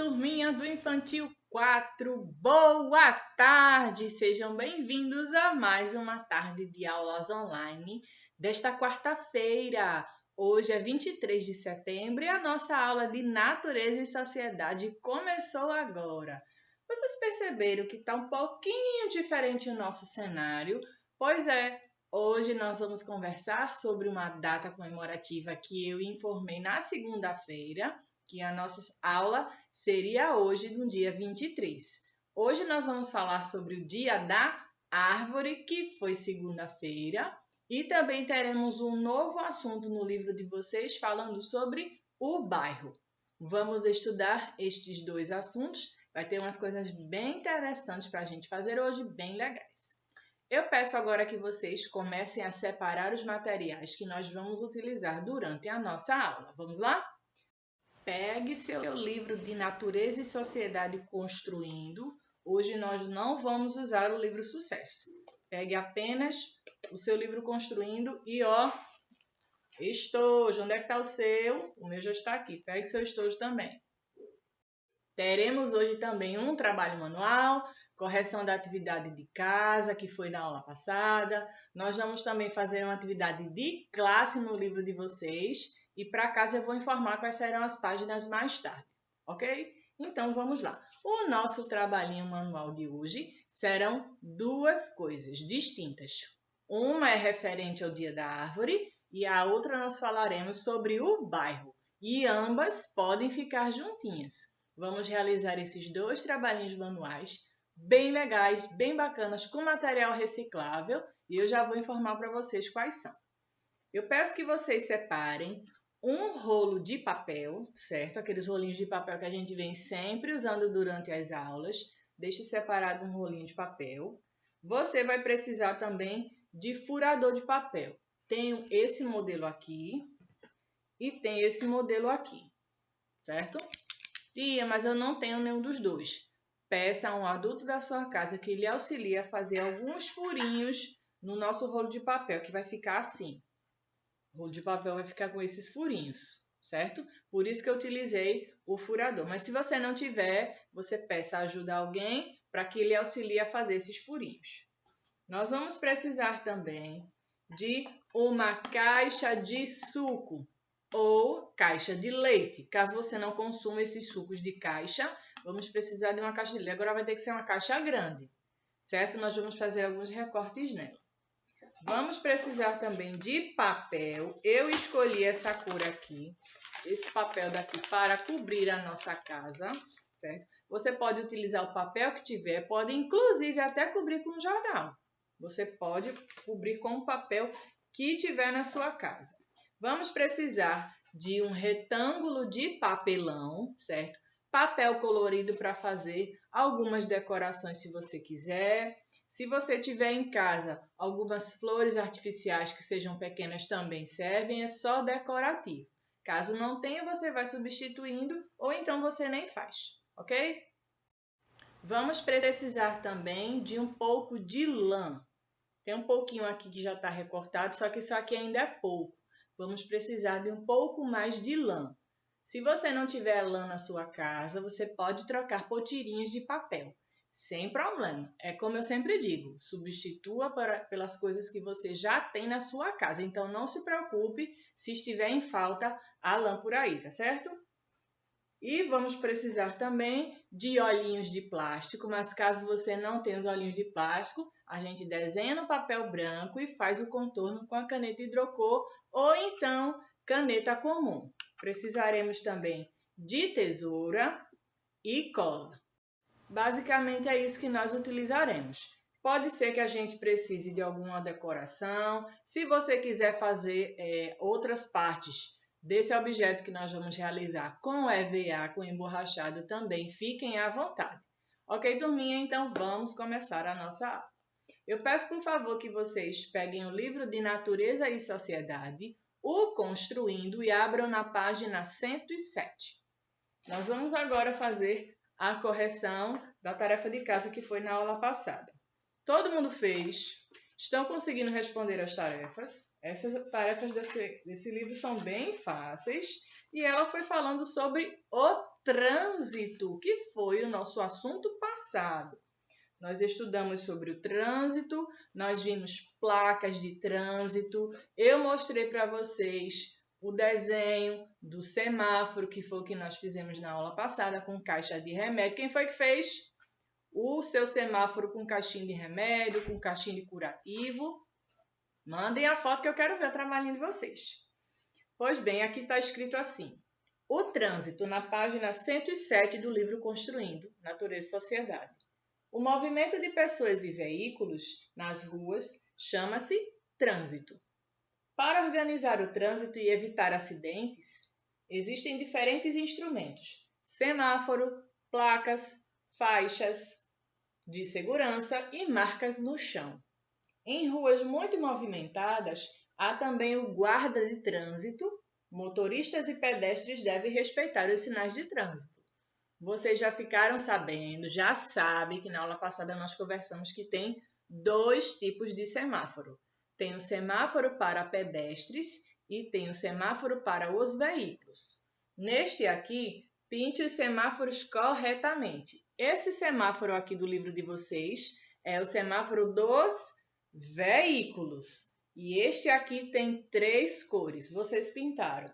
turminha do Infantil 4, boa tarde! Sejam bem-vindos a mais uma tarde de aulas online desta quarta-feira. Hoje é 23 de setembro e a nossa aula de Natureza e Sociedade começou agora. Vocês perceberam que está um pouquinho diferente o nosso cenário? Pois é, hoje nós vamos conversar sobre uma data comemorativa que eu informei na segunda-feira, que a nossa aula seria hoje, no dia 23. Hoje nós vamos falar sobre o Dia da Árvore, que foi segunda-feira, e também teremos um novo assunto no livro de vocês falando sobre o bairro. Vamos estudar estes dois assuntos, vai ter umas coisas bem interessantes para a gente fazer hoje, bem legais. Eu peço agora que vocês comecem a separar os materiais que nós vamos utilizar durante a nossa aula. Vamos lá? Pegue seu livro de Natureza e Sociedade Construindo. Hoje nós não vamos usar o livro Sucesso. Pegue apenas o seu livro Construindo e estojo. Onde é que está o seu? O meu já está aqui. Pegue seu estojo também. Teremos hoje também um trabalho manual, correção da atividade de casa, que foi na aula passada. Nós vamos também fazer uma atividade de classe no livro de vocês. E para casa eu vou informar quais serão as páginas mais tarde, ok? Então vamos lá. O nosso trabalhinho manual de hoje serão duas coisas distintas. Uma é referente ao Dia da Árvore e a outra nós falaremos sobre o bairro. E ambas podem ficar juntinhas. Vamos realizar esses dois trabalhinhos manuais bem legais, bem bacanas, com material reciclável. E eu já vou informar para vocês quais são. Eu peço que vocês separem um rolo de papel, certo? Aqueles rolinhos de papel que a gente vem sempre usando durante as aulas. Deixe separado um rolinho de papel. Você vai precisar também de furador de papel. Tenho esse modelo aqui e tem esse modelo aqui, certo? Tia, mas eu não tenho nenhum dos dois. Peça a um adulto da sua casa que lhe auxilie a fazer alguns furinhos no nosso rolo de papel, que vai ficar assim. O rolo de papel vai ficar com esses furinhos, certo? Por isso que eu utilizei o furador. Mas se você não tiver, você peça ajuda a alguém para que ele auxilie a fazer esses furinhos. Nós vamos precisar também de uma caixa de suco ou caixa de leite. Caso você não consuma esses sucos de caixa, vamos precisar de uma caixa de leite. Agora vai ter que ser uma caixa grande, certo? Nós vamos fazer alguns recortes nela. Vamos precisar também de papel. Eu escolhi essa cor aqui, esse papel daqui para cobrir a nossa casa, certo? Você pode utilizar o papel que tiver, pode inclusive até cobrir com jornal. Você pode cobrir com o papel que tiver na sua casa. Vamos precisar de um retângulo de papelão, certo? Papel colorido para fazer algumas decorações se você quiser. Se você tiver em casa algumas flores artificiais que sejam pequenas também servem, é só decorativo. Caso não tenha, você vai substituindo ou então você nem faz, ok? Vamos precisar também de um pouco de lã. Tem um pouquinho aqui que já está recortado, só que isso aqui ainda é pouco. Vamos precisar de um pouco mais de lã. Se você não tiver lã na sua casa, você pode trocar por tirinhas de papel. Sem problema. É como eu sempre digo, substitua pelas coisas que você já tem na sua casa. Então, não se preocupe se estiver em falta a lã por aí, tá certo? E vamos precisar também de olhinhos de plástico, mas caso você não tenha os olhinhos de plástico, a gente desenha no papel branco e faz o contorno com a caneta hidrocor ou então caneta comum. Precisaremos também de tesoura e cola. Basicamente é isso que nós utilizaremos. Pode ser que a gente precise de alguma decoração. Se você quiser fazer outras partes desse objeto que nós vamos realizar com EVA, com emborrachado também, fiquem à vontade. Ok, turminha? Então vamos começar a nossa aula. Eu peço, por favor, que vocês peguem o livro de Natureza e Sociedade, o Construindo, e abram na página 107. Nós vamos agora fazer a correção da tarefa de casa que foi na aula passada. Todo mundo fez? Estão conseguindo responder as tarefas? Essas tarefas desse livro são bem fáceis e ela foi falando sobre o trânsito, que foi o nosso assunto passado. Nós estudamos sobre o trânsito, nós vimos placas de trânsito, eu mostrei para vocês o desenho do semáforo, que foi o que nós fizemos na aula passada, com caixa de remédio. Quem foi que fez o seu semáforo com caixinha de remédio, com caixinha de curativo? Mandem a foto que eu quero ver o trabalhinho de vocês. Pois bem, aqui está escrito assim: o trânsito, na página 107 do livro Construindo Natureza e Sociedade. O movimento de pessoas e veículos nas ruas chama-se trânsito. Para organizar o trânsito e evitar acidentes, existem diferentes instrumentos: semáforo, placas, faixas de segurança e marcas no chão. Em ruas muito movimentadas, há também o guarda de trânsito. Motoristas e pedestres devem respeitar os sinais de trânsito. Vocês já ficaram sabendo, já sabem que na aula passada nós conversamos que tem 2 tipos de semáforo. Tem o semáforo para pedestres e tem o semáforo para os veículos. Neste aqui, pinte os semáforos corretamente. Esse semáforo aqui do livro de vocês é o semáforo dos veículos. E este aqui tem 3 cores. Vocês pintaram.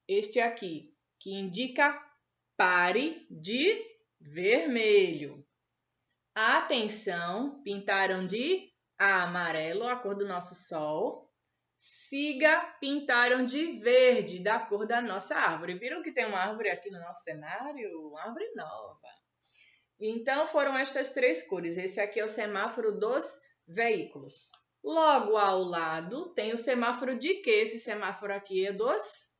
Este aqui, que indica pare, de vermelho. Atenção, pintaram de amarelo, a cor do nosso sol. Siga, pintaram de verde, da cor da nossa árvore. Viram que tem uma árvore aqui no nosso cenário? Uma árvore nova. Então, foram estas 3 cores. Esse aqui é o semáforo dos veículos. Logo ao lado, tem o semáforo de quê? Esse semáforo aqui é dos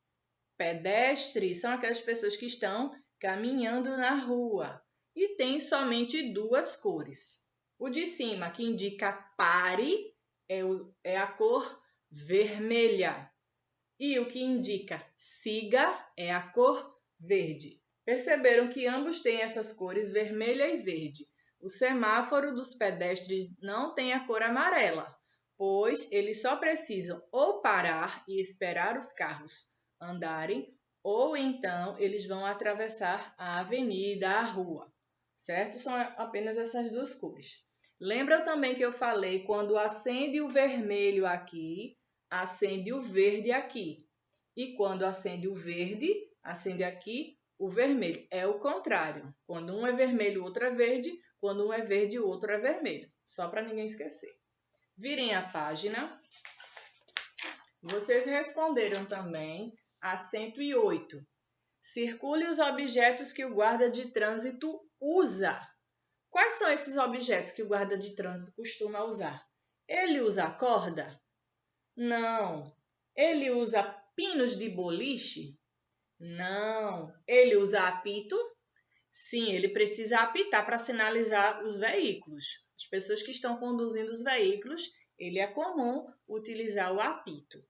pedestres. São aquelas pessoas que estão caminhando na rua. E tem somente 2 cores. O de cima, que indica pare, é a cor vermelha. E o que indica siga é a cor verde. Perceberam que ambos têm essas cores vermelha e verde. O semáforo dos pedestres não tem a cor amarela, pois eles só precisam ou parar e esperar os carros andarem, ou então eles vão atravessar a avenida, a rua, certo? São apenas essas 2 cores. Lembram também que eu falei, quando acende o vermelho aqui, acende o verde aqui. E quando acende o verde, acende aqui o vermelho. É o contrário. Quando um é vermelho, o outro é verde. Quando um é verde, o outro é vermelho. Só para ninguém esquecer. Virem a página. Vocês responderam também a 108. Circule os objetos que o guarda de trânsito usa. Quais são esses objetos que o guarda de trânsito costuma usar? Ele usa corda? Não. Ele usa pinos de boliche? Não. Ele usa apito? Sim, ele precisa apitar para sinalizar os veículos. As pessoas que estão conduzindo os veículos, ele é comum utilizar o apito.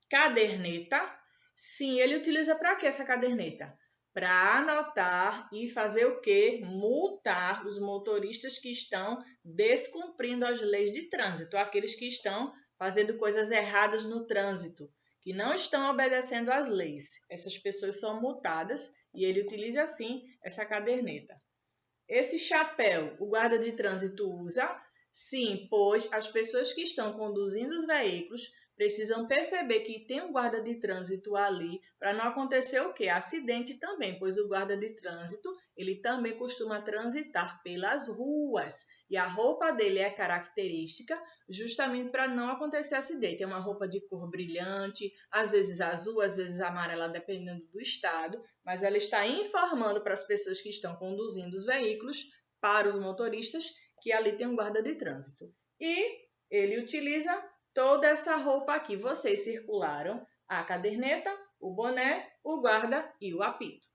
Caderneta? Sim, ele utiliza para quê essa caderneta? Para anotar e fazer o quê? Multar os motoristas que estão descumprindo as leis de trânsito, aqueles que estão fazendo coisas erradas no trânsito, que não estão obedecendo às leis. Essas pessoas são multadas e ele utiliza assim essa caderneta. Esse chapéu, o guarda de trânsito usa? Sim, pois as pessoas que estão conduzindo os veículos precisam perceber que tem um guarda de trânsito ali para não acontecer o quê? Acidente também, pois o guarda de trânsito, ele também costuma transitar pelas ruas e a roupa dele é característica justamente para não acontecer acidente. É uma roupa de cor brilhante, às vezes azul, às vezes amarela, dependendo do estado, mas ela está informando para as pessoas que estão conduzindo os veículos, para os motoristas, que ali tem um guarda de trânsito. E ele utiliza toda essa roupa aqui. Vocês circularam a caderneta, o boné, o guarda e o apito.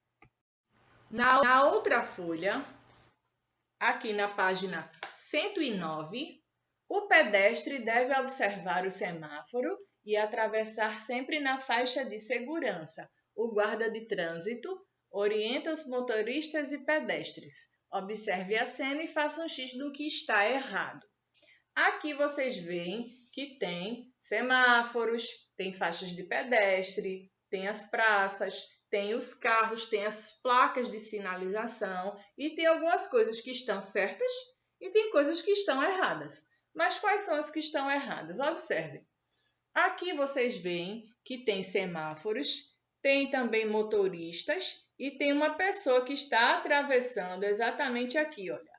Na outra folha, aqui na página 109, o pedestre deve observar o semáforo e atravessar sempre na faixa de segurança. O guarda de trânsito orienta os motoristas e pedestres. Observe a cena e faça um X do que está errado. Aqui vocês veem que tem semáforos, tem faixas de pedestre, tem as praças, tem os carros, tem as placas de sinalização e tem algumas coisas que estão certas e tem coisas que estão erradas. Mas quais são as que estão erradas? Observem. Aqui vocês veem que tem semáforos, tem também motoristas e tem uma pessoa que está atravessando exatamente aqui, olha.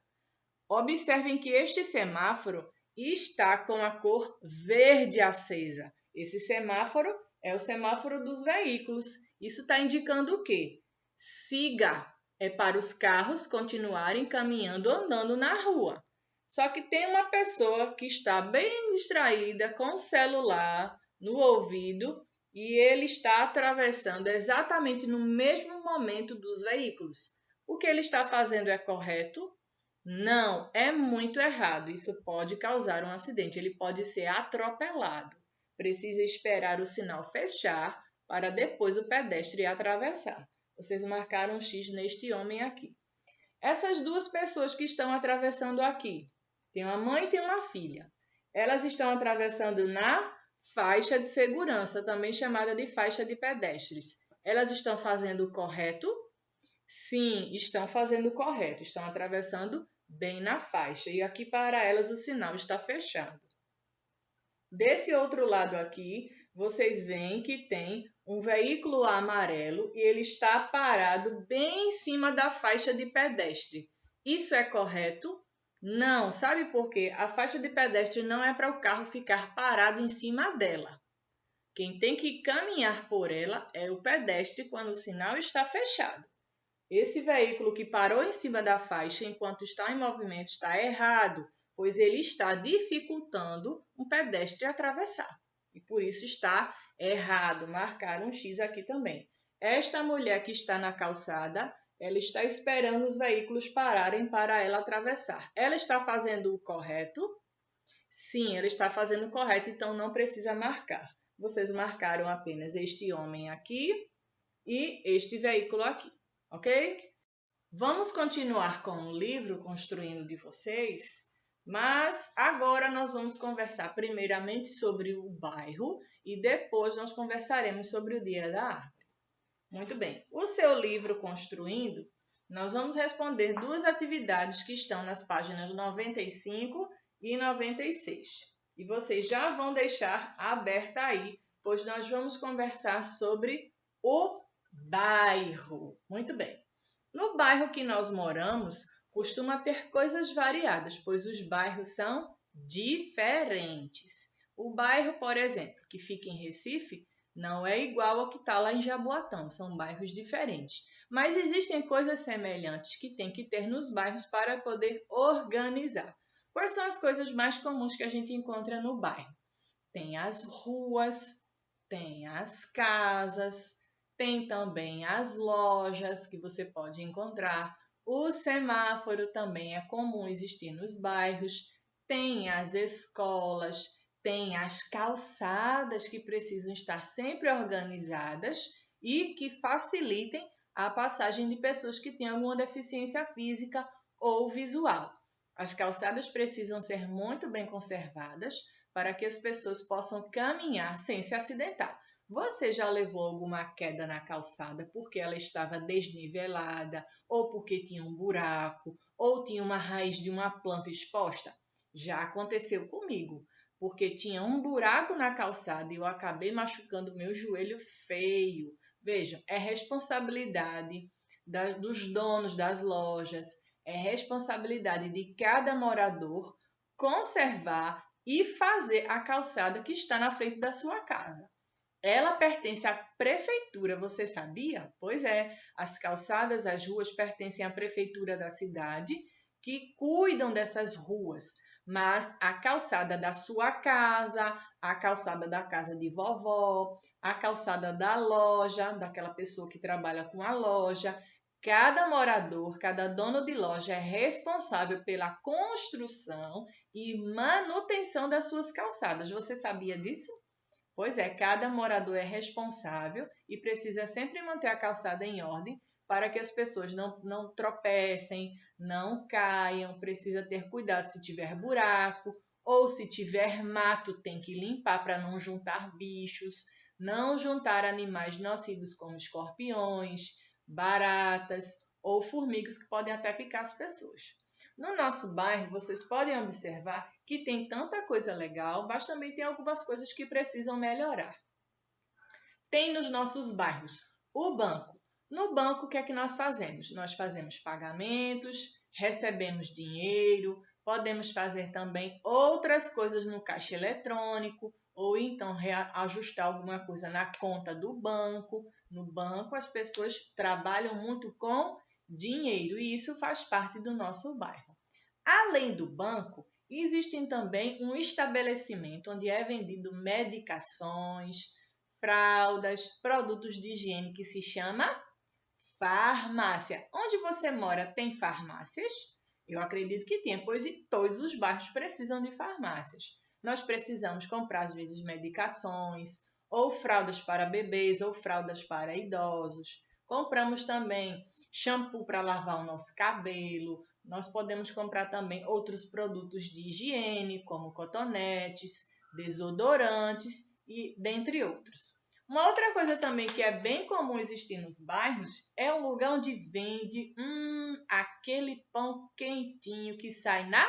Observem que este semáforo está com a cor verde acesa. Esse semáforo é o semáforo dos veículos. Isso está indicando o quê? Siga. É para os carros continuarem caminhando, andando na rua. Só que tem uma pessoa que está bem distraída com o celular no ouvido e ele está atravessando exatamente no mesmo momento dos veículos. O que ele está fazendo é correto? Não, é muito errado. Isso pode causar um acidente. Ele pode ser atropelado. Precisa esperar o sinal fechar para depois o pedestre atravessar. Vocês marcaram um X neste homem aqui. Essas duas pessoas que estão atravessando aqui, tem uma mãe e tem uma filha. Elas estão atravessando na faixa de segurança, também chamada de faixa de pedestres. Elas estão fazendo o correto? Sim, estão fazendo o correto. Estão atravessando bem na faixa. E aqui para elas o sinal está fechado. Desse outro lado aqui, vocês veem que tem um veículo amarelo e ele está parado bem em cima da faixa de pedestre. Isso é correto? Não, sabe por quê? A faixa de pedestre não é para o carro ficar parado em cima dela. Quem tem que caminhar por ela é o pedestre quando o sinal está fechado. Esse veículo que parou em cima da faixa enquanto está em movimento está errado, pois ele está dificultando um pedestre atravessar. E por isso está errado. Marcar um X aqui também. Esta mulher que está na calçada, ela está esperando os veículos pararem para ela atravessar. Ela está fazendo o correto? Sim, ela está fazendo o correto, então não precisa marcar. Vocês marcaram apenas este homem aqui e este veículo aqui, ok? Vamos continuar com o livro Construindo de vocês, mas agora nós vamos conversar primeiramente sobre o bairro e depois nós conversaremos sobre o Dia da Árvore. Muito bem, o seu livro Construindo, nós vamos responder duas atividades que estão nas páginas 95 e 96. E vocês já vão deixar aberta aí, pois nós vamos conversar sobre o bairro. Muito bem. No bairro que nós moramos, costuma ter coisas variadas, pois os bairros são diferentes. O bairro, por exemplo, que fica em Recife, não é igual ao que está lá em Jaboatão, são bairros diferentes. Mas existem coisas semelhantes que tem que ter nos bairros para poder organizar. Quais são as coisas mais comuns que a gente encontra no bairro? Tem as ruas, tem as casas, tem também as lojas que você pode encontrar. O semáforo também é comum existir nos bairros. Tem as escolas, tem as calçadas que precisam estar sempre organizadas e que facilitem a passagem de pessoas que têm alguma deficiência física ou visual. As calçadas precisam ser muito bem conservadas para que as pessoas possam caminhar sem se acidentar. Você já levou alguma queda na calçada porque ela estava desnivelada, ou porque tinha um buraco, ou tinha uma raiz de uma planta exposta? Já aconteceu comigo, porque tinha um buraco na calçada e eu acabei machucando meu joelho feio. Vejam, é responsabilidade dos donos das lojas, é responsabilidade de cada morador conservar e fazer a calçada que está na frente da sua casa. Ela pertence à prefeitura, você sabia? Pois é, as calçadas, as ruas pertencem à prefeitura da cidade, que cuidam dessas ruas. Mas a calçada da sua casa, a calçada da casa de vovó, a calçada da loja, daquela pessoa que trabalha com a loja, cada morador, cada dono de loja é responsável pela construção e manutenção das suas calçadas. Você sabia disso? Pois é, cada morador é responsável e precisa sempre manter a calçada em ordem para que as pessoas não tropecem, não caiam, precisa ter cuidado se tiver buraco ou se tiver mato, tem que limpar para não juntar bichos. não juntar animais nocivos como escorpiões, baratas ou formigas que podem até picar as pessoas. No nosso bairro, vocês podem observar que tem tanta coisa legal, mas também tem algumas coisas que precisam melhorar. Tem nos nossos bairros o banco. No banco, o que é que nós fazemos? Nós fazemos pagamentos, recebemos dinheiro, podemos fazer também outras coisas no caixa eletrônico, ou então ajustar alguma coisa na conta do banco. No banco, as pessoas trabalham muito com dinheiro e isso faz parte do nosso bairro. Além do banco, existem também um estabelecimento onde é vendido medicações, fraldas, produtos de higiene que se chama farmácia. Onde você mora tem farmácias? Eu acredito que tem, pois todos os bairros precisam de farmácias. Nós precisamos comprar, às vezes, medicações, ou fraldas para bebês, ou fraldas para idosos. Compramos também shampoo para lavar o nosso cabelo. Nós podemos comprar também outros produtos de higiene, como cotonetes, desodorantes e dentre outros. Uma outra coisa também que é bem comum existir nos bairros é um lugar onde vende aquele pão quentinho que sai na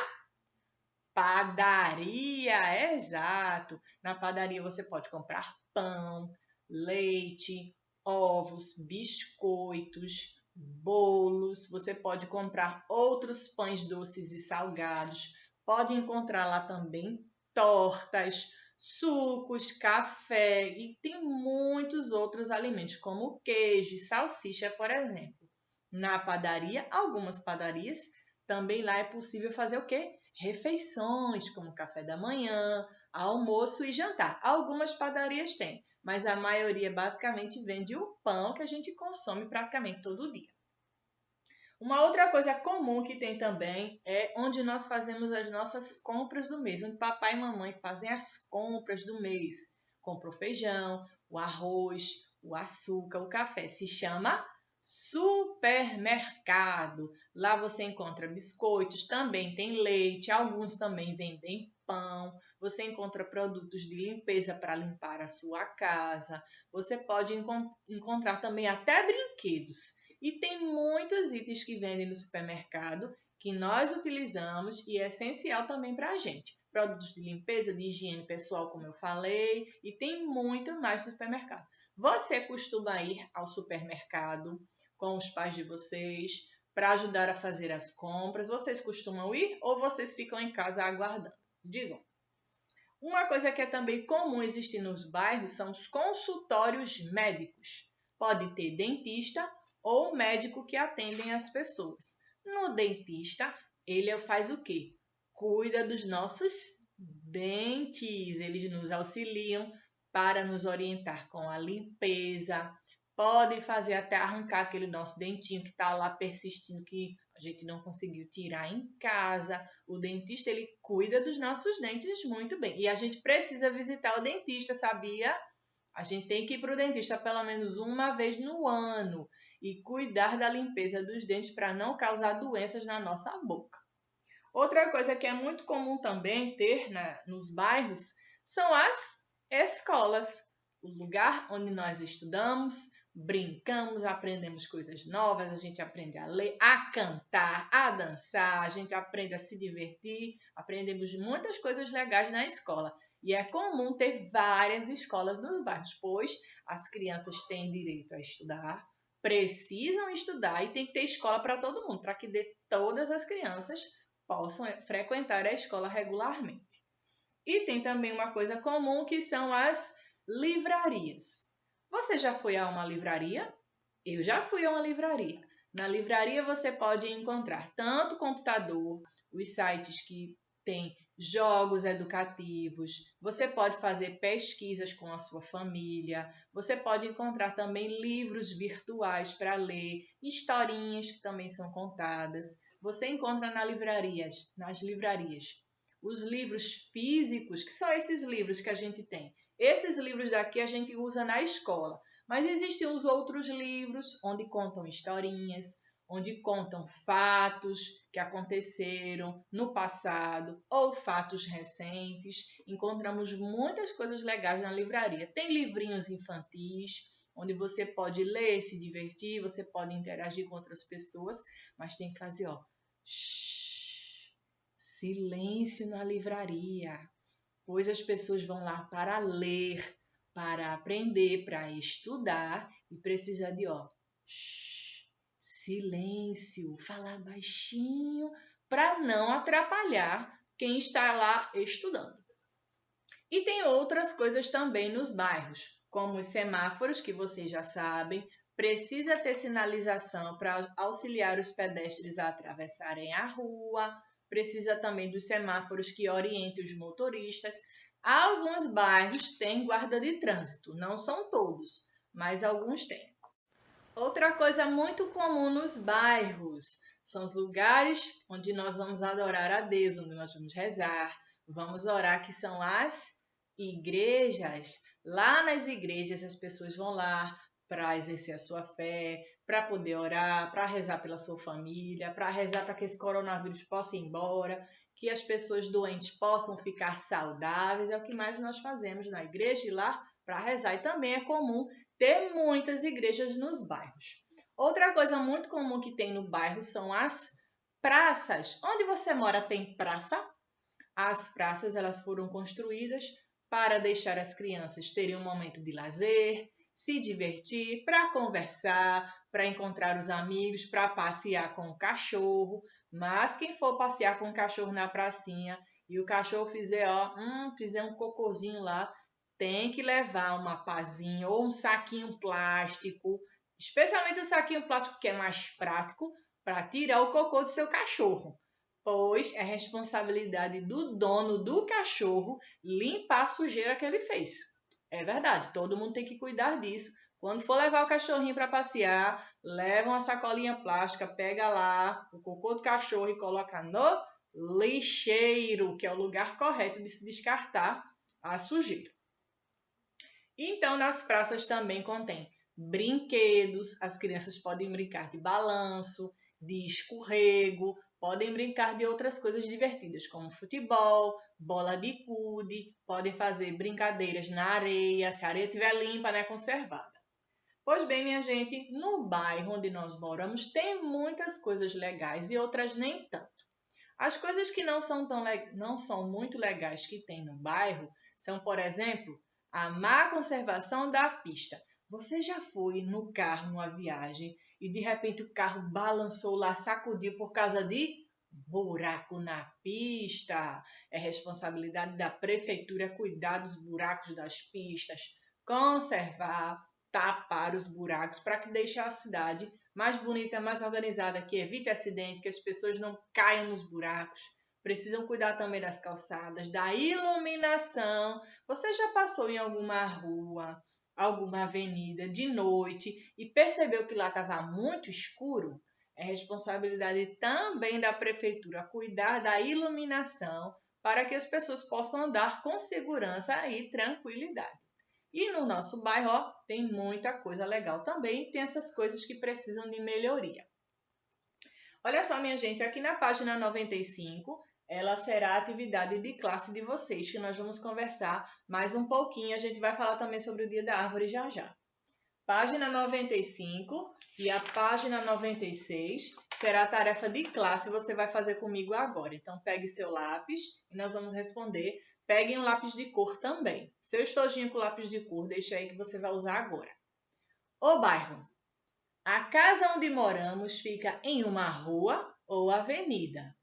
padaria, exato. Na padaria você pode comprar pão, leite, ovos, biscoitos, bolos. Você pode comprar outros pães doces e salgados. Pode encontrar lá também tortas, sucos, café e tem muitos outros alimentos, como queijo e salsicha, por exemplo. Na padaria, algumas padarias, também lá é possível fazer o quê? Refeições, como café da manhã, almoço e jantar. Algumas padarias têm, mas a maioria basicamente vende o pão que a gente consome praticamente todo dia. Uma outra coisa comum que tem também é onde nós fazemos as nossas compras do mês, onde papai e mamãe fazem as compras do mês. Compra o feijão, o arroz, o açúcar, o café. Se chama supermercado. Lá você encontra biscoitos, também tem leite, alguns também vendem pão. Você encontra produtos de limpeza para limpar a sua casa. Você pode encontrar também até brinquedos. E tem muitos itens que vendem no supermercado que nós utilizamos e é essencial também para a gente. Produtos de limpeza, de higiene pessoal, como eu falei, e tem muito mais no supermercado. Você costuma ir ao supermercado com os pais de vocês para ajudar a fazer as compras? Vocês costumam ir ou vocês ficam em casa aguardando? Digam. Uma coisa que é também comum existir nos bairros são os consultórios médicos. Pode ter dentista ou médico que atendem as pessoas. No dentista, ele faz o quê? Cuida dos nossos dentes. Eles nos auxiliam para nos orientar com a limpeza. Pode fazer até arrancar aquele nosso dentinho que está lá persistindo, que a gente não conseguiu tirar em casa. O dentista, ele cuida dos nossos dentes muito bem. E a gente precisa visitar o dentista, sabia? A gente tem que ir para o dentista pelo menos uma vez no ano e cuidar da limpeza dos dentes para não causar doenças na nossa boca. Outra coisa que é muito comum também ter nos bairros são as escolas, o lugar onde nós estudamos, brincamos, aprendemos coisas novas, a gente aprende a ler, a cantar, a dançar, a gente aprende a se divertir, aprendemos muitas coisas legais na escola. E é comum ter várias escolas nos bairros, pois as crianças têm direito a estudar, precisam estudar e tem que ter escola para todo mundo, para que todas as crianças possam frequentar a escola regularmente. E tem também uma coisa comum que são as livrarias. Você já foi a uma livraria? Eu já fui a uma livraria. Na livraria você pode encontrar tanto computador, os sites que têm jogos educativos, você pode fazer pesquisas com a sua família, você pode encontrar também livros virtuais para ler, historinhas que também são contadas. Você encontra nas livrarias, os livros físicos, que são esses livros que a gente tem. Esses livros daqui a gente usa na escola, mas existem os outros livros onde contam historinhas, onde contam fatos que aconteceram no passado ou fatos recentes. Encontramos muitas coisas legais na livraria. Tem livrinhos infantis, onde você pode ler, se divertir, você pode interagir com outras pessoas, mas tem que fazer, silêncio na livraria, pois as pessoas vão lá para ler, para aprender, para estudar e precisa de, silêncio, falar baixinho para não atrapalhar quem está lá estudando. E tem outras coisas também nos bairros, como os semáforos, que vocês já sabem, precisa ter sinalização para auxiliar os pedestres a atravessarem a rua, precisa também dos semáforos que orientem os motoristas. Alguns bairros têm guarda de trânsito, não são todos, mas alguns têm. Outra coisa muito comum nos bairros são os lugares onde nós vamos adorar a Deus, onde nós vamos rezar, vamos orar, que são as igrejas. Lá nas igrejas as pessoas vão lá para exercer a sua fé, para poder orar, para rezar pela sua família, para rezar para que esse coronavírus possa ir embora, que as pessoas doentes possam ficar saudáveis. É o que mais nós fazemos na igreja e lá para rezar. E também é comum ter muitas igrejas nos bairros. Outra coisa muito comum que tem no bairro são as praças. Onde você mora tem praça? As praças elas foram construídas para deixar as crianças terem um momento de lazer, se divertir, para conversar, para encontrar os amigos, para passear com o cachorro. Mas quem for passear com o cachorro na pracinha e o cachorro fizer um cocôzinho lá, tem que levar uma pazinha ou um saquinho plástico, especialmente o saquinho plástico que é mais prático, para tirar o cocô do seu cachorro, pois é responsabilidade do dono do cachorro limpar a sujeira que ele fez. É verdade, todo mundo tem que cuidar disso. Quando for levar o cachorrinho para passear, leva uma sacolinha plástica, pega lá o cocô do cachorro e coloca no lixeiro, que é o lugar correto de se descartar a sujeira. Então, nas praças também contém brinquedos, as crianças podem brincar de balanço, de escorrego, podem brincar de outras coisas divertidas, como futebol, bola de gude, podem fazer brincadeiras na areia, se a areia estiver limpa, conservada. Pois bem, minha gente, no bairro onde nós moramos tem muitas coisas legais e outras nem tanto. As coisas que não são muito legais que tem no bairro são, por exemplo, a má conservação da pista. Você já foi no carro numa viagem e de repente o carro balançou lá, sacudiu por causa de buraco na pista? É responsabilidade da prefeitura cuidar dos buracos das pistas, conservar, tapar os buracos para que deixe a cidade mais bonita, mais organizada, que evite acidente, que as pessoas não caiam nos buracos. Precisam cuidar também das calçadas, da iluminação. Você já passou em alguma rua, alguma avenida de noite e percebeu que lá estava muito escuro? É responsabilidade também da prefeitura cuidar da iluminação para que as pessoas possam andar com segurança e tranquilidade. E no nosso bairro tem muita coisa legal também, tem essas coisas que precisam de melhoria. Olha só, minha gente, aqui na página 95, ela será a atividade de classe de vocês, que nós vamos conversar mais um pouquinho. A gente vai falar também sobre o Dia da Árvore já já. Página 95 e a página 96 será a tarefa de classe, você vai fazer comigo agora. Então, pegue seu lápis e nós vamos responder. Peguem um lápis de cor também. Seu estojinho com lápis de cor, deixa aí que você vai usar agora. O bairro. A casa onde moramos fica em uma rua ou avenida.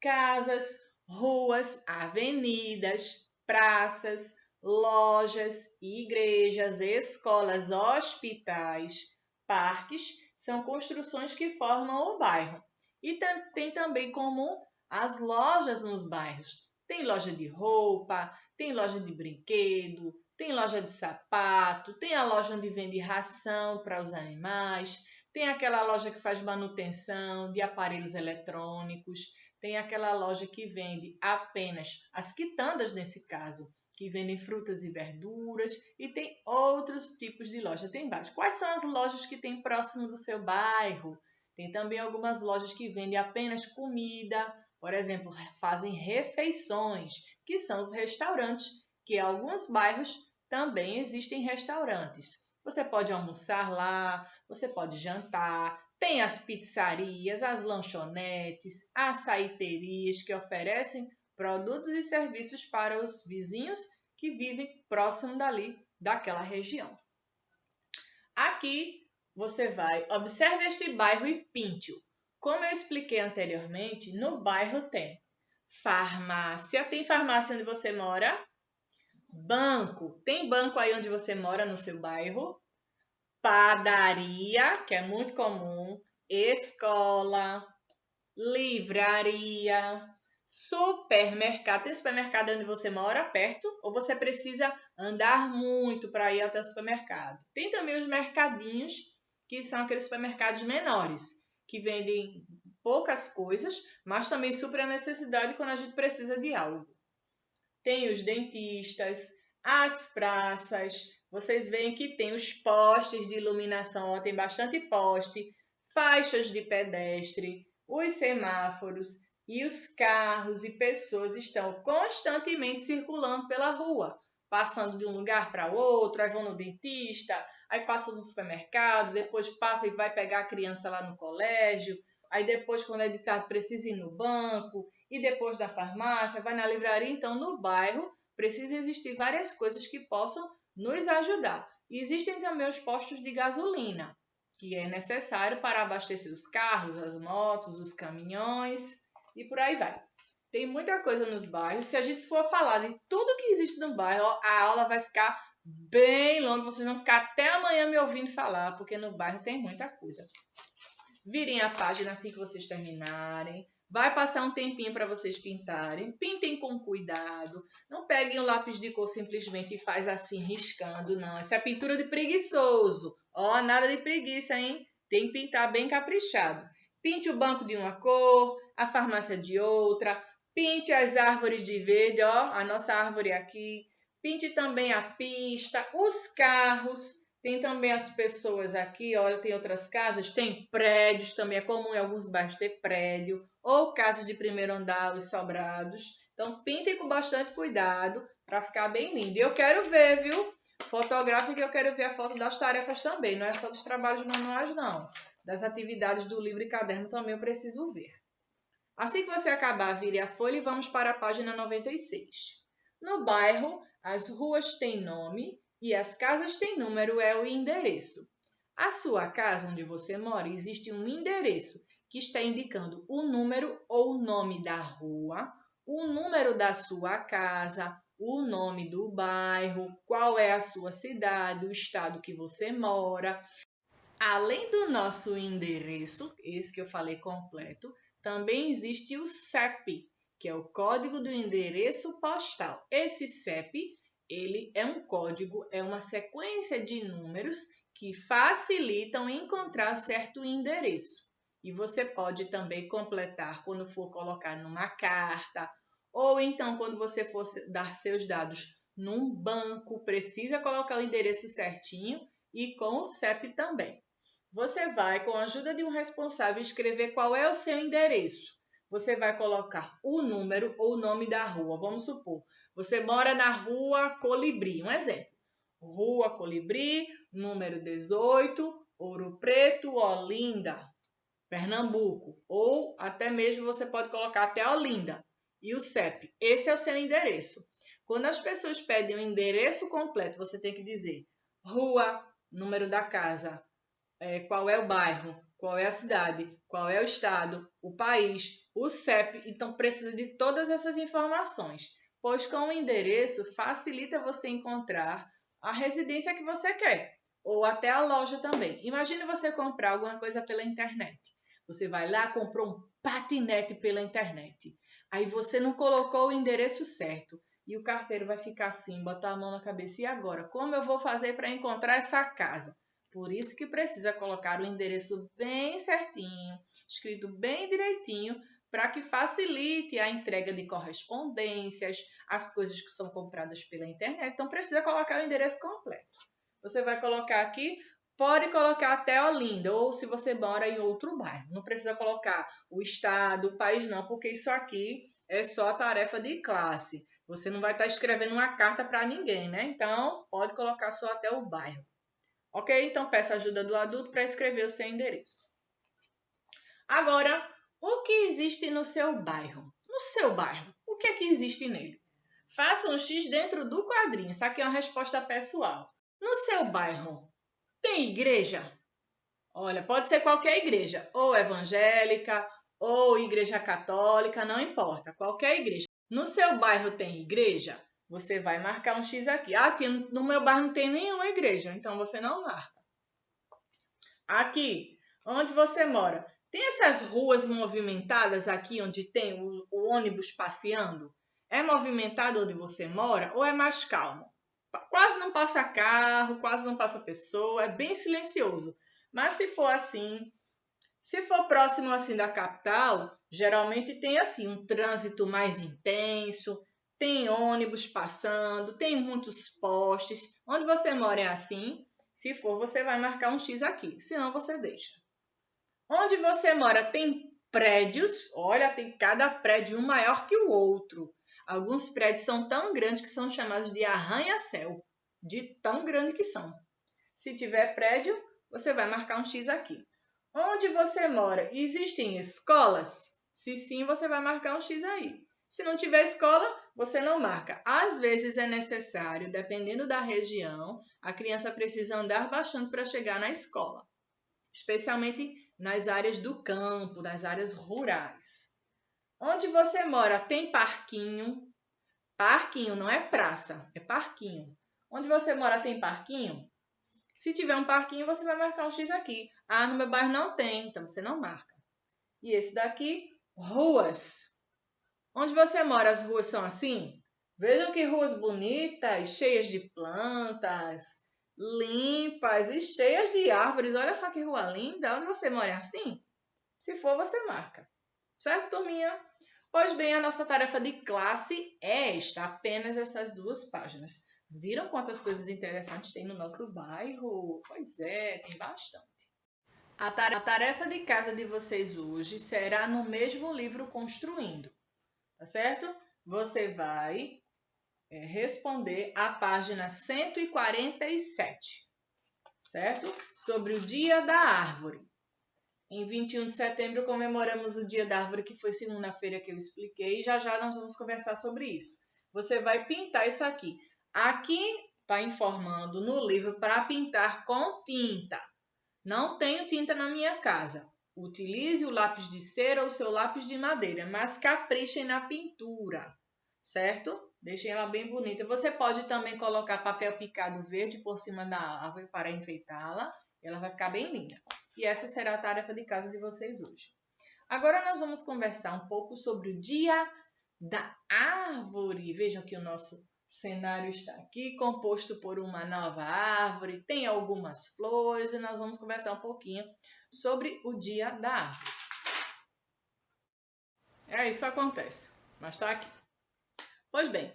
Casas, ruas, avenidas, praças, lojas, igrejas, escolas, hospitais, parques são construções que formam o bairro. E tem também comum as lojas nos bairros. Tem loja de roupa, tem loja de brinquedo, tem loja de sapato, tem a loja onde vende ração para os animais, tem aquela loja que faz manutenção de aparelhos eletrônicos, tem aquela loja que vende apenas as quitandas, nesse caso, que vendem frutas e verduras, e tem outros tipos de loja, tem vários. Quais são as lojas que tem próximo do seu bairro? Tem também algumas lojas que vendem apenas comida, por exemplo, fazem refeições, que são os restaurantes, que em alguns bairros também existem restaurantes. Você pode almoçar lá, você pode jantar, tem as pizzarias, as lanchonetes, açaiterias que oferecem produtos e serviços para os vizinhos que vivem próximo dali, daquela região. Aqui você vai, observe este bairro e pinte-o. Como eu expliquei anteriormente, no bairro tem farmácia. Tem farmácia onde você mora? Banco. Tem banco aí onde você mora no seu bairro? Padaria, que é muito comum. Escola. Livraria. Supermercado. Tem supermercado onde você mora, perto? Ou você precisa andar muito para ir até o supermercado? Tem também os mercadinhos, que são aqueles supermercados menores, que vendem poucas coisas, mas também supre a necessidade quando a gente precisa de algo. Tem os dentistas, as praças, vocês veem que tem os postes de iluminação, ó, tem bastante poste, faixas de pedestre, os semáforos e os carros e pessoas estão constantemente circulando pela rua, passando de um lugar para outro, aí vão no dentista, aí passa no supermercado, depois passa e vai pegar a criança lá no colégio, aí depois, quando é de tarde, precisa ir no banco, e depois da farmácia, vai na livraria. Então, no bairro, precisa existir várias coisas que possam nos ajudar. E existem também os postos de gasolina, que é necessário para abastecer os carros, as motos, os caminhões e por aí vai. Tem muita coisa nos bairros. Se a gente for falar de tudo que existe no bairro, a aula vai ficar bem longa. Vocês vão ficar até amanhã me ouvindo falar, porque no bairro tem muita coisa. Virem a página assim que vocês terminarem. Vai passar um tempinho para vocês pintarem. Pintem com cuidado. Não peguem o lápis de cor simplesmente e faz assim, riscando, não. Isso é pintura de preguiçoso. Ó, nada de preguiça, hein? Tem que pintar bem caprichado. Pinte o banco de uma cor, a farmácia de outra. Pinte as árvores de verde, ó, a nossa árvore aqui. Pinte também a pista, os carros. Tem também as pessoas aqui, olha, tem outras casas, tem prédios, também é comum em alguns bairros ter prédio, ou casas de primeiro andar, os sobrados. Então, pintem com bastante cuidado para ficar bem lindo. E eu quero ver, viu? Fotografem que eu quero ver a foto das tarefas também, não é só dos trabalhos manuais, não. Das atividades do livro e caderno também eu preciso ver. Assim que você acabar, vire a folha e vamos para a página 96. No bairro, as ruas têm nome e as casas têm número, é o endereço. A sua casa, onde você mora, existe um endereço que está indicando o número ou o nome da rua, o número da sua casa, o nome do bairro, qual é a sua cidade, o estado que você mora. Além do nosso endereço, esse que eu falei completo, também existe o CEP, que é o Código do Endereço Postal. Esse CEP, ele é um código, é uma sequência de números que facilitam encontrar certo endereço. E você pode também completar quando for colocar numa carta, ou então quando você for dar seus dados num banco, precisa colocar o endereço certinho e com o CEP também. Você vai, com a ajuda de um responsável, escrever qual é o seu endereço. Você vai colocar o número ou o nome da rua. Vamos supor, você mora na Rua Colibri, um exemplo. Rua Colibri, número 18, Ouro Preto, Olinda, Pernambuco. Ou até mesmo você pode colocar até Olinda. E o CEP, esse é o seu endereço. Quando as pessoas pedem o endereço completo, você tem que dizer rua, número da casa, qual é o bairro, qual é a cidade, qual é o estado, o país, o CEP. Então, precisa de todas essas informações, pois com o endereço facilita você encontrar a residência que você quer, ou até a loja também. Imagine você comprar alguma coisa pela internet. Você vai lá, comprou um patinete pela internet. Aí você não colocou o endereço certo. E o carteiro vai ficar assim, botar a mão na cabeça. E agora? Como eu vou fazer para encontrar essa casa? Por isso que precisa colocar o endereço bem certinho, escrito bem direitinho, para que facilite a entrega de correspondências, as coisas que são compradas pela internet. Então, precisa colocar o endereço completo. Você vai colocar aqui pode colocar até Olinda, ou se você mora em outro bairro. Não precisa colocar o estado, o país não, porque isso aqui é só a tarefa de classe. Você não vai estar escrevendo uma carta para ninguém, né? Então, pode colocar só até o bairro. Ok? Então, peça ajuda do adulto para escrever o seu endereço. Agora, o que existe no seu bairro? No seu bairro, o que é que existe nele? Faça um X dentro do quadrinho. Isso aqui é uma resposta pessoal. No seu bairro, tem igreja? Olha, pode ser qualquer igreja, ou evangélica, ou igreja católica, não importa, qualquer igreja. No seu bairro tem igreja? Você vai marcar um X aqui. Ah, no meu bairro não tem nenhuma igreja, então você não marca. Aqui, onde você mora, tem essas ruas movimentadas aqui onde tem o ônibus passeando? É movimentado onde você mora ou é mais calmo? Quase não passa carro, quase não passa pessoa, é bem silencioso. Mas se for assim, se for próximo assim da capital, geralmente tem assim um trânsito mais intenso, tem ônibus passando, tem muitos postes. Onde você mora é assim? Se for, você vai marcar um X aqui, senão você deixa. Onde você mora tem prédios, olha, tem cada prédio um maior que o outro. Alguns prédios são tão grandes que são chamados de arranha-céu, de tão grande que são. Se tiver prédio, você vai marcar um X aqui. Onde você mora, existem escolas? Se sim, você vai marcar um X aí. Se não tiver escola, você não marca. Às vezes é necessário, dependendo da região, a criança precisa andar bastante para chegar na escola, especialmente nas áreas do campo, nas áreas rurais. Onde você mora tem parquinho? Parquinho não é praça, é parquinho. Onde você mora tem parquinho? Se tiver um parquinho, você vai marcar um X aqui. Ah, no meu bairro não tem, então você não marca. E esse daqui, ruas. Onde você mora, as ruas são assim? Vejam que ruas bonitas, cheias de plantas, limpas e cheias de árvores. Olha só que rua linda. Onde você mora é assim? Se for, você marca. Certo, turminha? Pois bem, a nossa tarefa de classe é esta, apenas essas 2 páginas. Viram quantas coisas interessantes tem no nosso bairro? Pois é, tem bastante. A tarefa de casa de vocês hoje será no mesmo livro Construindo, tá certo? Você vai responder a página 147, certo? Sobre o Dia da Árvore. Em 21 de setembro comemoramos o Dia da Árvore, que foi segunda-feira que eu expliquei, e já já nós vamos conversar sobre isso. Você vai pintar isso aqui. Aqui está informando no livro para pintar com tinta. Não tenho tinta na minha casa. Utilize o lápis de cera ou o seu lápis de madeira, mas caprichem na pintura, certo? Deixem ela bem bonita. Você pode também colocar papel picado verde por cima da árvore para enfeitá-la. Ela vai ficar bem linda. E essa será a tarefa de casa de vocês hoje. Agora nós vamos conversar um pouco sobre o Dia da Árvore. Vejam que o nosso cenário está aqui, composto por uma nova árvore, tem algumas flores e nós vamos conversar um pouquinho sobre o Dia da Árvore. Isso acontece, mas está aqui. Pois bem,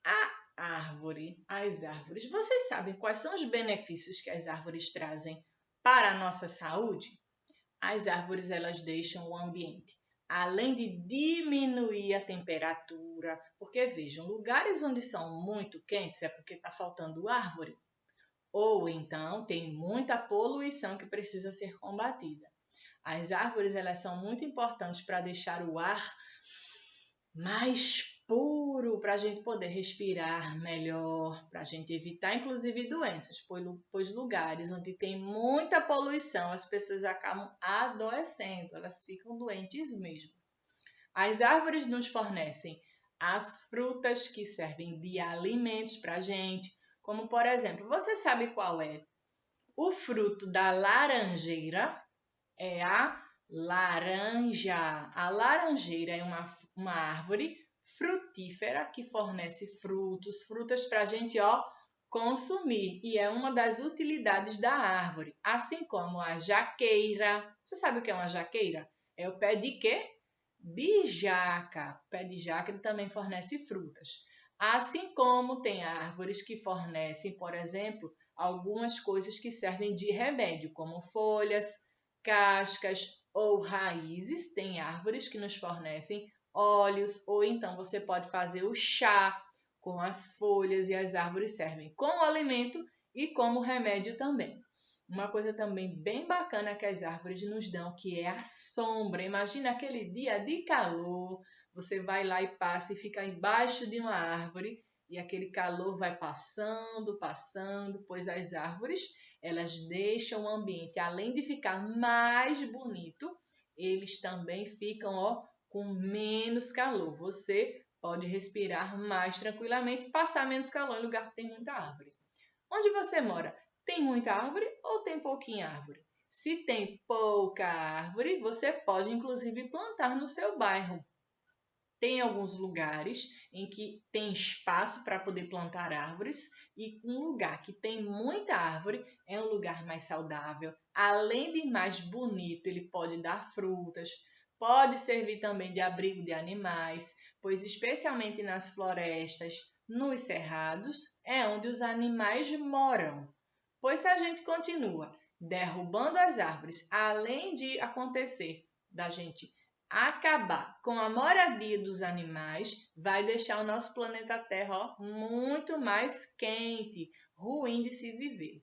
as árvores, vocês sabem quais são os benefícios que as árvores trazem para a nossa saúde? As árvores, elas deixam o ambiente, além de diminuir a temperatura, porque vejam, lugares onde são muito quentes é porque está faltando árvore, ou então tem muita poluição que precisa ser combatida. As árvores, elas são muito importantes para deixar o ar mais puro, para a gente poder respirar melhor, para a gente evitar inclusive doenças, pois lugares onde tem muita poluição, as pessoas acabam adoecendo, elas ficam doentes mesmo. As árvores nos fornecem as frutas que servem de alimentos para a gente, como por exemplo, você sabe qual é o fruto da laranjeira? É a laranja. A laranjeira é uma árvore frutífera que fornece frutas para a gente consumir. E é uma das utilidades da árvore. Assim como a jaqueira. Você sabe o que é uma jaqueira? É o pé de quê? De jaca. O pé de jaca ele também fornece frutas. Assim como tem árvores que fornecem, por exemplo, algumas coisas que servem de remédio, como folhas, cascas ou raízes. Tem árvores que nos fornecem óleos, ou então você pode fazer o chá com as folhas, e as árvores servem como alimento e como remédio também. Uma coisa também bem bacana que as árvores nos dão, que é a sombra. Imagina aquele dia de calor, você vai lá e passa e fica embaixo de uma árvore e aquele calor vai passando, pois as árvores, elas deixam o ambiente, além de ficar mais bonito, eles também ficam, com menos calor. Você pode respirar mais tranquilamente e passar menos calor em lugar que tem muita árvore. Onde você mora? Tem muita árvore ou tem pouquinha árvore? Se tem pouca árvore, você pode inclusive plantar no seu bairro. Tem alguns lugares em que tem espaço para poder plantar árvores, e um lugar que tem muita árvore é um lugar mais saudável. Além de mais bonito, ele pode dar frutas, pode servir também de abrigo de animais, pois especialmente nas florestas, nos cerrados, é onde os animais moram. Pois se a gente continua derrubando as árvores, além de acontecer da gente acabar com a moradia dos animais, vai deixar o nosso planeta Terra muito mais quente, ruim de se viver.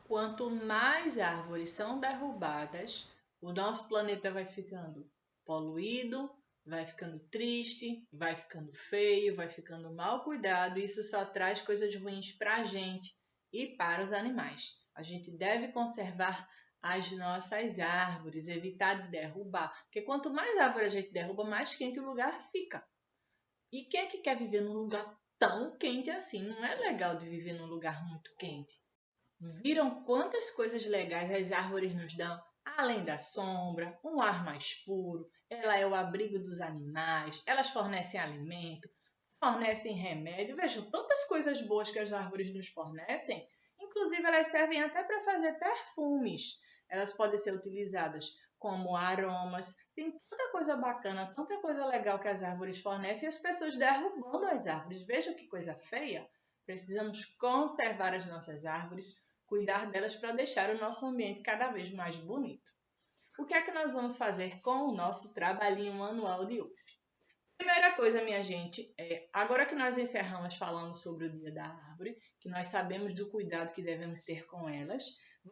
Quanto mais árvores são derrubadas, o nosso planeta vai ficando poluído, vai ficando triste, vai ficando feio, vai ficando mal cuidado. Isso só traz coisas ruins para a gente e para os animais. A gente deve conservar as nossas árvores, evitar de derrubar, porque quanto mais árvore a gente derruba, mais quente o lugar fica. E quem é que quer viver num lugar tão quente assim? Não é legal de viver num lugar muito quente. Viram quantas coisas legais as árvores nos dão? Além da sombra, um ar mais puro, ela é o abrigo dos animais, elas fornecem alimento, fornecem remédio. Vejam, tantas coisas boas que as árvores nos fornecem. Inclusive, elas servem até para fazer perfumes. Elas podem ser utilizadas como aromas. Tem tanta coisa bacana, tanta coisa legal que as árvores fornecem, e as pessoas derrubando as árvores. Vejam que coisa feia. Precisamos conservar as nossas árvores, cuidar delas para deixar o nosso ambiente cada vez mais bonito. O que é que nós vamos fazer com o nosso trabalhinho manual de hoje? Primeira coisa, minha gente, agora que nós encerramos falando sobre o Dia da Árvore, que nós sabemos do cuidado que devemos ter com elas,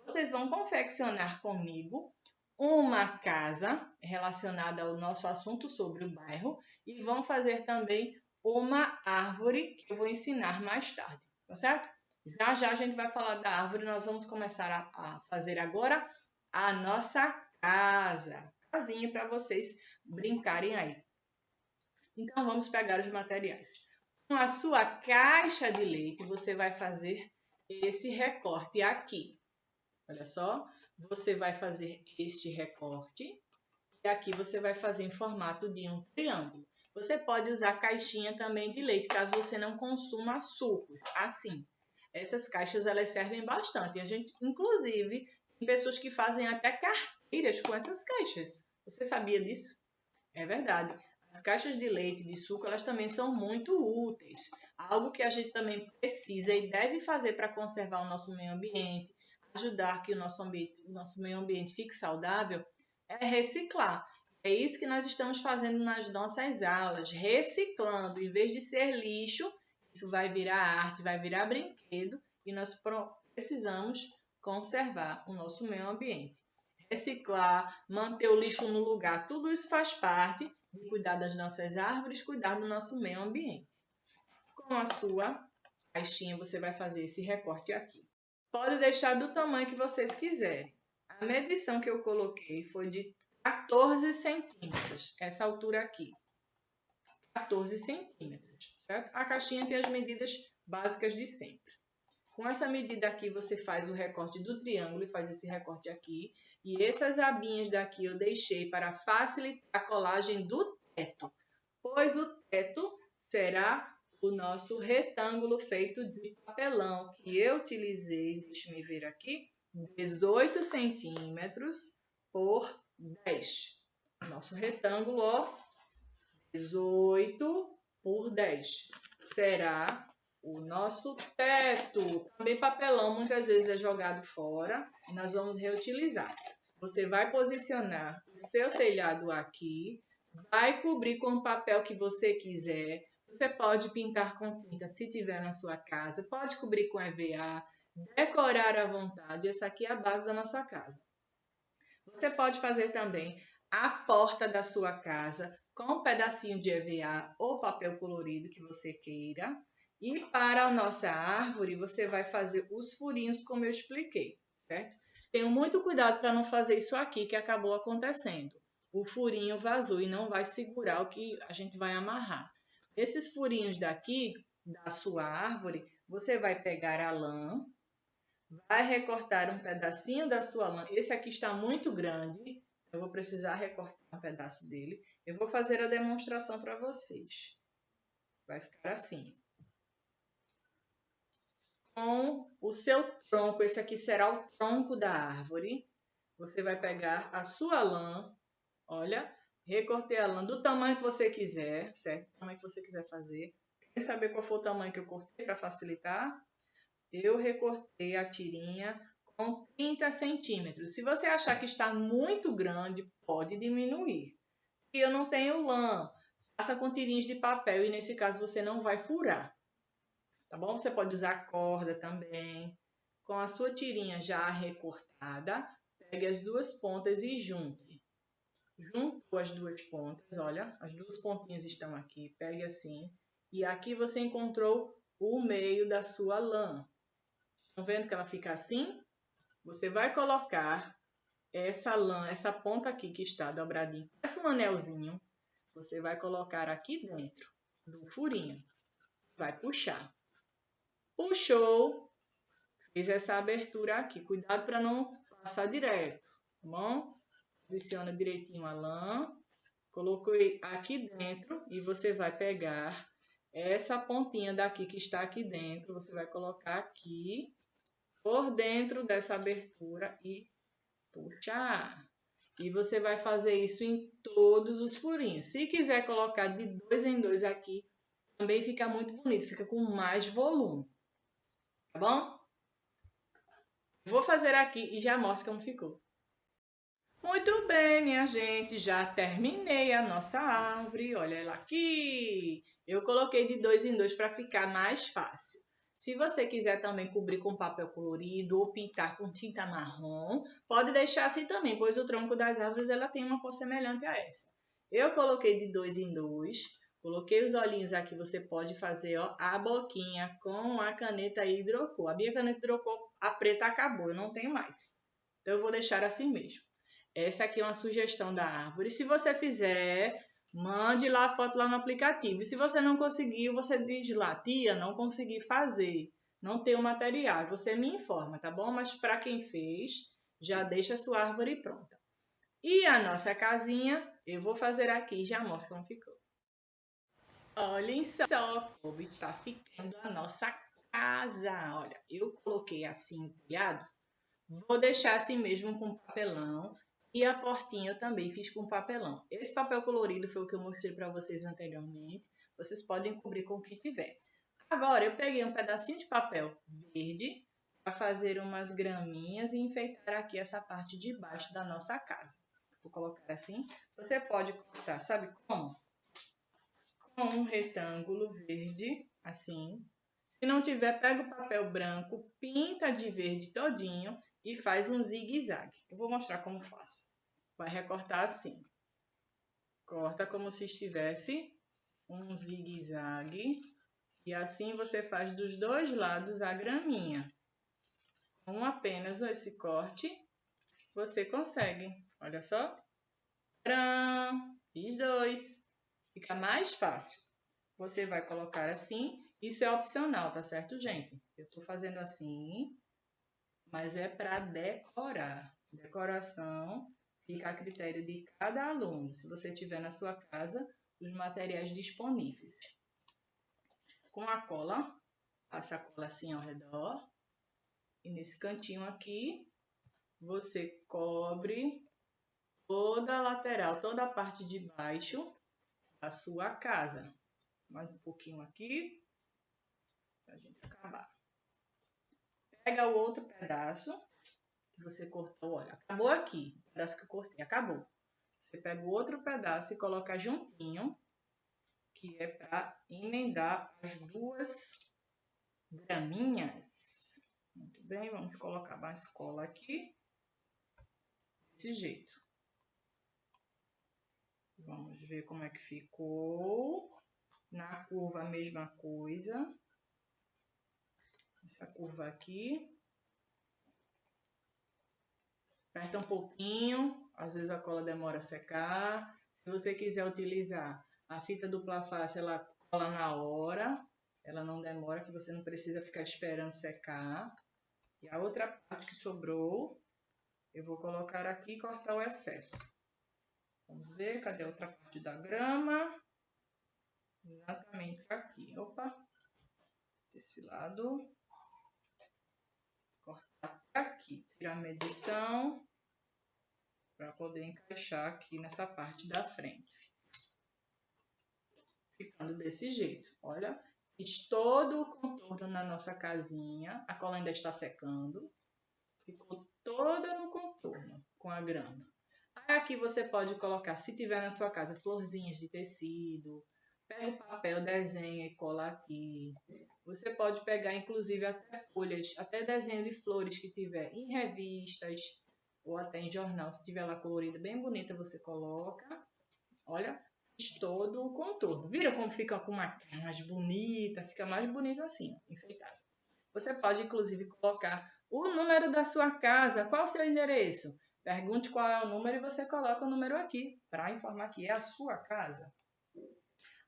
vocês vão confeccionar comigo uma casa relacionada ao nosso assunto sobre o bairro, e vão fazer também uma árvore que eu vou ensinar mais tarde, tá certo? Já já a gente vai falar da árvore, nós vamos começar a fazer agora a nossa casinha para vocês brincarem aí. Então vamos pegar os materiais. Com a sua caixa de leite, você vai fazer esse recorte aqui. Olha só, você vai fazer este recorte e aqui você vai fazer em formato de um triângulo. Você pode usar caixinha também de leite, caso você não consuma suco, assim. Essas caixas, elas servem bastante. A gente, inclusive, tem pessoas que fazem até carteiras com essas caixas. Você sabia disso? É verdade. As caixas de leite e de suco, elas também são muito úteis. Algo que a gente também precisa e deve fazer para conservar o nosso meio ambiente, ajudar que o nosso meio ambiente fique saudável, é reciclar. É isso que nós estamos fazendo nas nossas aulas, reciclando. Em vez de ser lixo, isso vai virar arte, vai virar brinquedo, e nós precisamos conservar o nosso meio ambiente. Reciclar, manter o lixo no lugar, tudo isso faz parte de cuidar das nossas árvores, cuidar do nosso meio ambiente. Com a sua caixinha, você vai fazer esse recorte aqui. Pode deixar do tamanho que vocês quiserem. A medição que eu coloquei foi de 14 centímetros, essa altura aqui. 14 centímetros, certo? A caixinha tem as medidas básicas de sempre. Com essa medida aqui, você faz o recorte do triângulo e faz esse recorte aqui. E essas abinhas daqui eu deixei para facilitar a colagem do teto, pois o teto será o nosso retângulo feito de papelão, que eu utilizei, deixa eu ver aqui, 18 centímetros por 10. Nosso retângulo, ó, 18 por 10. Será o nosso teto. Também papelão muitas vezes é jogado fora e nós vamos reutilizar. Você vai posicionar o seu telhado aqui, vai cobrir com o papel que você quiser. Você pode pintar com tinta se tiver na sua casa, pode cobrir com EVA, decorar à vontade. Essa aqui é a base da nossa casa. Você pode fazer também a porta da sua casa com um pedacinho de EVA ou papel colorido que você queira. E para a nossa árvore, você vai fazer os furinhos como eu expliquei, certo? Tenha muito cuidado para não fazer isso aqui que acabou acontecendo. O furinho vazou e não vai segurar o que a gente vai amarrar. Esses furinhos daqui, da sua árvore, você vai pegar a lã, vai recortar um pedacinho da sua lã. Esse aqui está muito grande, eu vou precisar recortar um pedaço dele. Eu vou fazer a demonstração para vocês. Vai ficar assim. Com o seu tronco, esse aqui será o tronco da árvore. Você vai pegar a sua lã, olha, recortei a lã do tamanho que você quiser, certo? O tamanho que você quiser fazer. Quer saber qual foi o tamanho que eu cortei para facilitar? Eu recortei a tirinha com 30 centímetros. Se você achar que está muito grande, pode diminuir. E eu não tenho lã, faça com tirinhas de papel e nesse caso você não vai furar. Tá bom? Você pode usar corda também. Com a sua tirinha já recortada, pegue as duas pontas e junte. Juntou as duas pontas, olha, as duas pontinhas estão aqui, pegue assim. E aqui você encontrou o meio da sua lã. Estão vendo que ela fica assim? Você vai colocar essa lã, essa ponta aqui que está dobradinha, parece um anelzinho. Você vai colocar aqui dentro do furinho. Vai puxar. Puxou, fez essa abertura aqui. Cuidado para não passar direto, tá bom? Posiciona direitinho a lã. Coloquei aqui dentro e você vai pegar essa pontinha daqui que está aqui dentro. Você vai colocar aqui por dentro dessa abertura e puxar. E você vai fazer isso em todos os furinhos. Se quiser colocar de 2 em 2 aqui, também fica muito bonito, fica com mais volume. Tá bom? Vou fazer aqui e já mostro como ficou. Muito bem, minha gente, já terminei a nossa árvore. Olha ela aqui. Eu coloquei de 2 em 2 para ficar mais fácil. Se você quiser também cobrir com papel colorido ou pintar com tinta marrom, pode deixar assim também, pois o tronco das árvores ela tem uma cor semelhante a essa. Eu coloquei de 2 em 2. Coloquei os olhinhos aqui, você pode fazer ó, a boquinha com a caneta hidrocor. A minha caneta hidrocor, a preta acabou, eu não tenho mais. Então, eu vou deixar assim mesmo. Essa aqui é uma sugestão da árvore. Se você fizer, mande lá a foto lá no aplicativo. E se você não conseguiu, você diz lá, tia, não consegui fazer. Não tem o material. Você me informa, tá bom? Mas para quem fez, já deixa a sua árvore pronta. E a nossa casinha, eu vou fazer aqui e já mostro como ficou. Olhem só como está ficando a nossa casa. Olha, eu coloquei assim o telhado. Vou deixar assim mesmo com papelão. E a portinha eu também fiz com papelão. Esse papel colorido foi o que eu mostrei para vocês anteriormente. Vocês podem cobrir com o que tiver. Agora, eu peguei um pedacinho de papel verde para fazer umas graminhas e enfeitar aqui essa parte de baixo da nossa casa. Vou colocar assim. Você pode cortar, sabe como? Com um retângulo verde, assim. Se não tiver, pega o papel branco, pinta de verde todinho e faz um zigue-zague. Eu vou mostrar como faço. Vai recortar assim. Corta como se estivesse um zigue-zague. E assim você faz dos dois lados a graminha. Com apenas esse corte, você consegue. Olha só. Tcharam! Fiz dois. Fica mais fácil. Você vai colocar assim. Isso é opcional, tá certo, gente? Eu tô fazendo assim, mas é para decorar. Decoração fica a critério de cada aluno. Se você tiver na sua casa, os materiais disponíveis. Com a cola, passa a cola assim ao redor. E nesse cantinho aqui, você cobre toda a lateral, toda a parte de baixo da sua casa. Mais um pouquinho aqui. pra gente acabar. Pega o outro pedaço que você cortou, olha, acabou aqui, o pedaço que eu cortei, acabou. Você pega o outro pedaço e coloca juntinho, que é para emendar as duas graminhas. Muito bem, vamos colocar mais cola aqui, desse jeito. Vamos ver como é que ficou. Na curva a mesma coisa. Essa curva aqui. Aperta um pouquinho, às vezes a cola demora a secar. Se você quiser utilizar a fita dupla face, ela cola na hora. Ela não demora, que você não precisa ficar esperando secar. E a outra parte que sobrou, eu vou colocar aqui e cortar o excesso. Vamos ver, cadê a outra parte da grama? Exatamente aqui. Opa! Desse lado. Cortar até aqui. Tirar a medição para poder encaixar aqui nessa parte da frente. Ficando desse jeito. Olha, fiz todo o contorno na nossa casinha. A cola ainda está secando. Ficou toda no contorno com a grama. Aqui você pode colocar, se tiver na sua casa, florzinhas de tecido. Pega o papel, desenha e cola aqui. Você pode pegar, inclusive, até folhas, até desenho de flores que tiver em revistas ou até em jornal. Se tiver lá colorida, bem bonita, você coloca. Olha, fiz todo o contorno. Viram como fica com uma cara mais bonita? Fica mais bonito assim, ó, enfeitado. Você pode, inclusive, colocar o número da sua casa. Qual o seu endereço? Pergunte qual é o número e você coloca o número aqui, para informar que é a sua casa.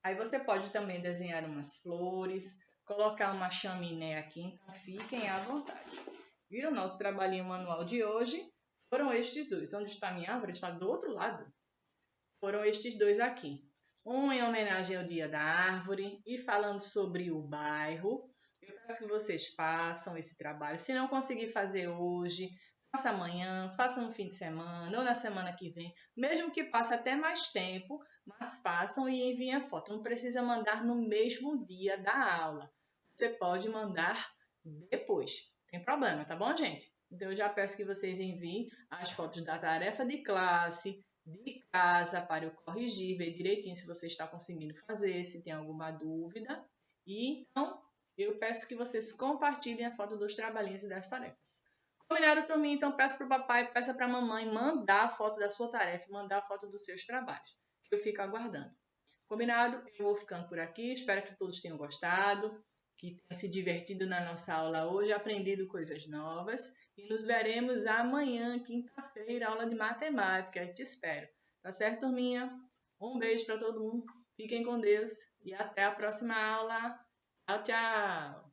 Aí você pode também desenhar umas flores, colocar uma chaminé aqui, então fiquem à vontade. E o nosso trabalhinho manual de hoje foram estes dois. Onde está a minha árvore? Está do outro lado. Foram estes dois aqui. Um em homenagem ao Dia da Árvore e falando sobre o bairro. Eu peço que vocês façam esse trabalho. Se não conseguir fazer hoje, faça amanhã, faça no fim de semana ou na semana que vem. Mesmo que passe até mais tempo, mas façam e enviem a foto. Não precisa mandar no mesmo dia da aula. Você pode mandar depois. Tem problema, tá bom, gente? Então, eu já peço que vocês enviem as fotos da tarefa de classe, de casa, para eu corrigir, ver direitinho se você está conseguindo fazer, se tem alguma dúvida. E, então, eu peço que vocês compartilhem a foto dos trabalhinhos e das tarefas. Combinado, turminha? Então, peço para o papai, peça para a mamãe mandar a foto da sua tarefa, mandar a foto dos seus trabalhos, que eu fico aguardando. Combinado? Eu vou ficando por aqui. Espero que todos tenham gostado, que tenham se divertido na nossa aula hoje, aprendido coisas novas. E nos veremos amanhã, quinta-feira, aula de matemática. Eu te espero. Tá certo, turminha? Um beijo para todo mundo. Fiquem com Deus e até a próxima aula. Tchau, tchau!